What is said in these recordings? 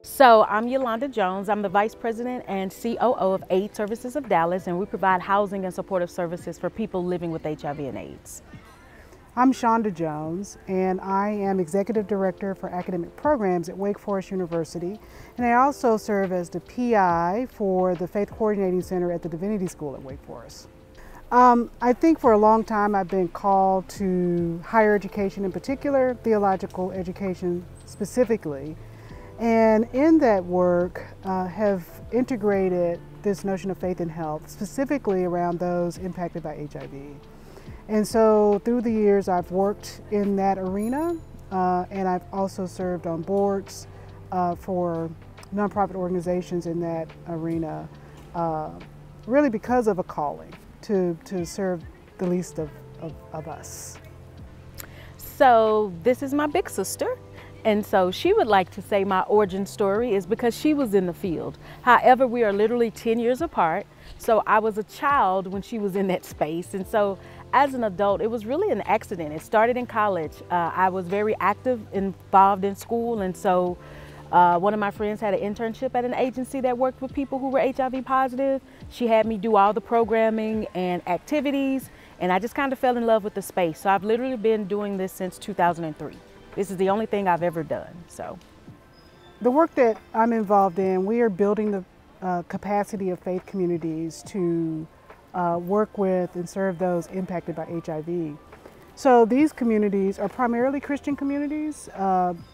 So I'm Yolanda Jones. I'm the Vice President and COO of AIDS Services of Dallas, and we provide housing and supportive services for people living with HIV and AIDS. I'm Shonda Jones, and I am Executive Director for Academic Programs at Wake Forest University, and I also serve as the PI for the Faith Coordinating Center at the Divinity School at Wake Forest. I think for a long time I've been called to higher education, in particular theological education specifically, and in that work have integrated this notion of faith and health, specifically around those impacted by HIV. And so through the years I've worked in that arena, and I've also served on boards for nonprofit organizations in that arena, really because of a calling to serve the least of us. So this is my big sister. And so she would like to say my origin story is because she was in the field. However, we are literally 10 years apart. So I was a child when she was in that space. And so as an adult, it was really an accident. It started in college. I was very active, involved in school. And so one of my friends had an internship at an agency that worked with people who were HIV positive. She had me do all the programming and activities. And I just kind of fell in love with the space. So I've literally been doing this since 2003. This is the only thing I've ever done, so. The work that I'm involved in, we are building the capacity of faith communities to work with and serve those impacted by HIV. So these communities are primarily Christian communities,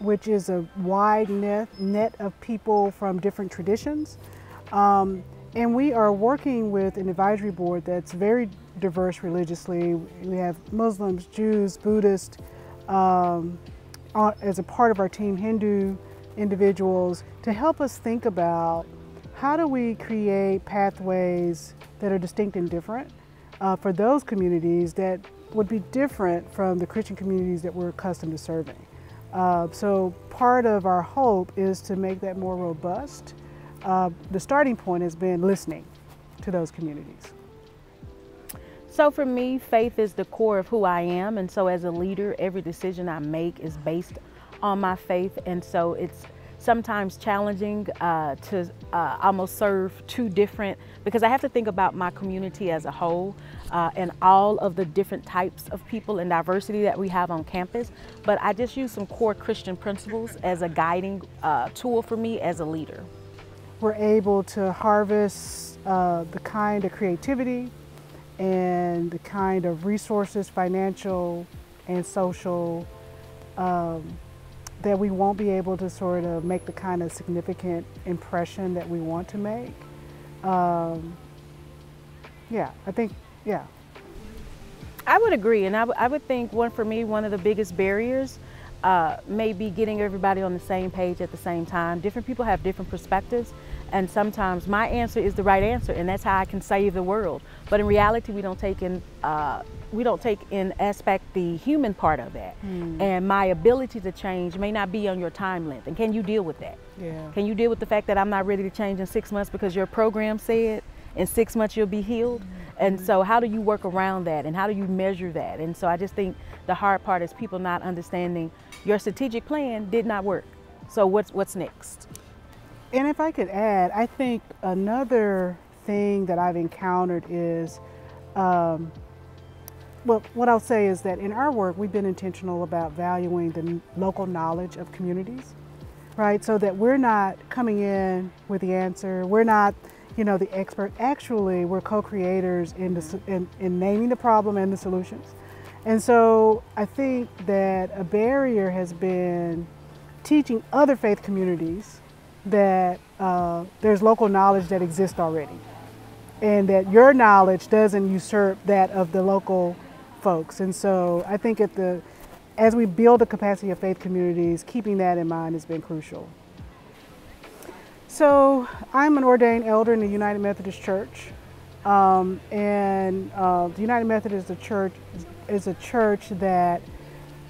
which is a wide net of people from different traditions. And we are working with an advisory board that's very diverse religiously. We have Muslims, Jews, Buddhists, as a part of our team, Hindu individuals, to help us think about how do we create pathways that are distinct and different for those communities that would be different from the Christian communities that we're accustomed to serving. So part of our hope is to make that more robust. The starting point has been listening to those communities. So for me, faith is the core of who I am. And so as a leader, every decision I make is based on my faith. And so it's sometimes challenging to almost serve two different, because I have to think about my community as a whole and all of the different types of people and diversity that we have on campus. But I just use some core Christian principles as a guiding tool for me as a leader. We're able to harvest the kind of creativity and the kind of resources, financial and social, that we won't be able to sort of make the kind of significant impression that we want to make. Yeah, I think, yeah. I would agree, and I would think for me, one of the biggest barriers may be getting everybody on the same page at the same time. Different people have different perspectives, and sometimes my answer is the right answer, and that's how I can save the world. But in reality, we don't take in aspect the human part of that. And my ability to change may not be on your time length. And can you deal with that? Yeah. Can you deal with the fact that I'm not ready to change in 6 months because your program said in 6 months you'll be healed? And so how do you work around that, and how do you measure that? And so I just think the hard part is people not understanding your strategic plan did not work. So what's next? And if I could add, I think another thing that I've encountered is, well, what I'll say is that in our work, we've been intentional about valuing the local knowledge of communities, right? So that we're not coming in with the answer. We're not, the expert. Actually, we're co-creators in naming the problem and the solutions. And so I think that a barrier has been teaching other faith communities that there's local knowledge that exists already, and that your knowledge doesn't usurp that of the local folks. And so I think as we build the capacity of faith communities, keeping that in mind has been crucial. So I'm an ordained elder in the United Methodist Church, and the United Methodist is a church that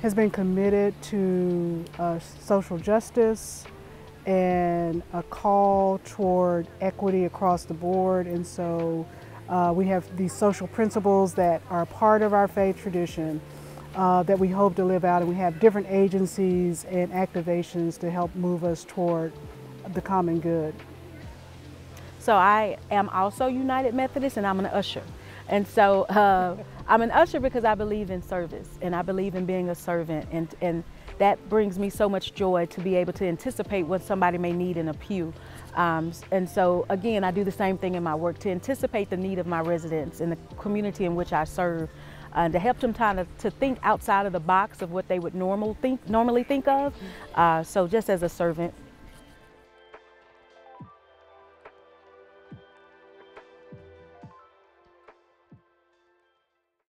has been committed to social justice and a call toward equity across the board. And so we have these social principles that are part of our faith tradition that we hope to live out, and we have different agencies and activations to help move us toward the common good. So I am also United Methodist, and I'm an usher. And so I'm an usher because I believe in service, and I believe in being a servant, and that brings me so much joy to be able to anticipate what somebody may need in a pew. And so again, I do the same thing in my work, to anticipate the need of my residents in the community in which I serve, to help them to think outside of the box of what they would normally think of. So just as a servant